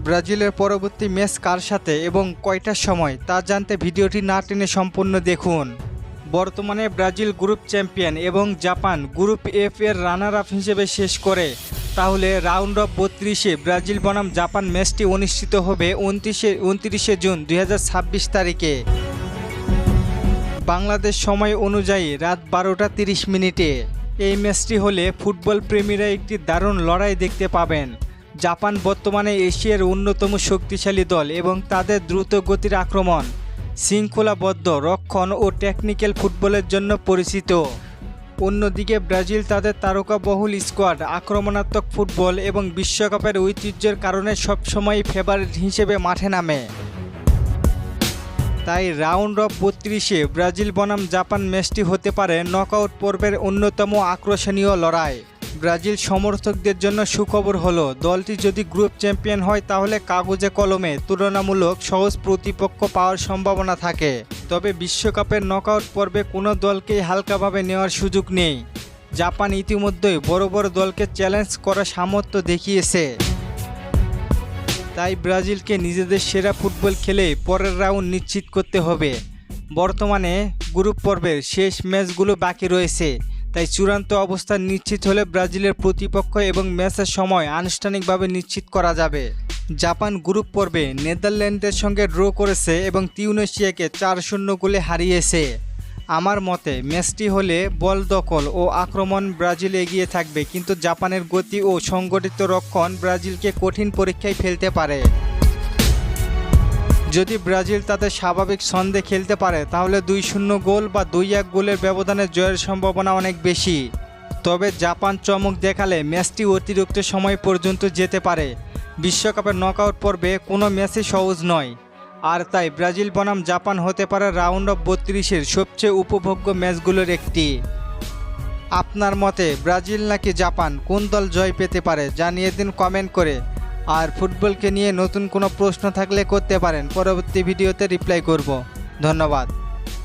ব্রাজিলের পরবর্তী ম্যাচ কার সাথে এবং কয়টার সময় তা জানতে ভিডিওটি না টেনে সম্পূর্ণ দেখুন। বর্তমানে ব্রাজিল গ্রুপ চ্যাম্পিয়ন এবং জাপান গ্রুপ এফ এর রানার আপ হিসেবে শেষ করে। তাহলে রাউন্ড অফ 32-এ ব্রাজিল বনাম জাপান ম্যাচটি অনুষ্ঠিত হবে 29শে জুন 2026 তারিখে বাংলাদেশ সময় অনুযায়ী রাত 12টা 30 মিনিটে। এই ম্যাচটি হলে ফুটবল প্রেমীরা একটি দারুণ লড়াই দেখতে পাবেন। জাপান বর্তমানে এশিয়ার অন্যতম শক্তিশালী দল এবং তাদের দ্রুত গতির আক্রমণ, শৃঙ্খলাবদ্ধ রক্ষণ ও টেকনিক্যাল ফুটবলের জন্য পরিচিত। অন্যদিকে ব্রাজিল তাদের তারকাবহুল স্কোয়াড, আক্রমণাত্মক ফুটবল এবং বিশ্বকাপের ঐতিহ্যের কারণে সবসময় ফেভারিট হিসেবে মাঠে নামে। তাই রাউন্ড অফ 32-এ ব্রাজিল বনাম জাপান ম্যাচটি হতে পারে নকআউট পর্বের অন্যতম আকর্ষণীয় লড়াই। ব্রাজিল সমর্থকদের জন্য সুখবর হলো, দলটি যদি গ্রুপ চ্যাম্পিয়ন হয় তাহলে কাগজে কলমে তুলনামূলক সহজ প্রতিপক্ষ পাওয়ার সম্ভাবনা থাকে। তবে বিশ্বকাপের নকআউট পর্বে কোনো দলকেই হালকাভাবে নেওয়ার সুযোগ নেই। জাপান ইতিমধ্যেই বড় বড় দলকে চ্যালেঞ্জ করার সামর্থ্য দেখিয়েছে। তাই ব্রাজিলকে নিজেদের সেরা ফুটবল খেলে পরের রাউন্ড নিশ্চিত করতে হবে। বর্তমানে গ্রুপ পর্বের শেষ ম্যাচগুলো বাকি রয়েছে, তাই চূড়ান্ত অবস্থান নিশ্চিত হলে ব্রাজিলের প্রতিপক্ষ এবং ম্যাচের সময় আনুষ্ঠানিকভাবে নিশ্চিত করা যাবে। জাপান গ্রুপ পর্বে নেদারল্যান্ডের সঙ্গে ড্র করেছে এবং তিউনিসিয়াকে 4-0 গোলে হারিয়েছে। আমার মতে ম্যাচটি হলে বল দখল ও আক্রমণ ব্রাজিল এগিয়ে থাকবে, কিন্তু জাপানের গতি ও সংগঠিত রক্ষণ ব্রাজিলকে কঠিন পরীক্ষায় ফেলতে পারে। যদি ব্রাজিল তাদের স্বাভাবিক ছন্দে খেলতে পারে তাহলে 2-0 গোল বা 2-1 গোলের ব্যবধানে জয়ের সম্ভাবনা অনেক বেশি। তবে জাপান চমক দেখালে ম্যাচটি অতিরিক্ত সময় পর্যন্ত যেতে পারে। বিশ্বকাপের নকআউট পর্বে কোনো ম্যাচই সহজ নয়, আর তাই ব্রাজিল বনাম জাপান হতে পারে রাউন্ড অফ 32-এর সবচেয়ে উপভোগ্য ম্যাচগুলোর একটি। আপনার মতে ব্রাজিল নাকি জাপান, কোন দল জয় পেতে পারে জানিয়ে দিন কমেন্ট করে। আর ফুটবলকে নিয়ে নতুন কোনো প্রশ্ন থাকলে করতে পারেন, পরবর্তী ভিডিওতে রিপ্লাই করব। ধন্যবাদ।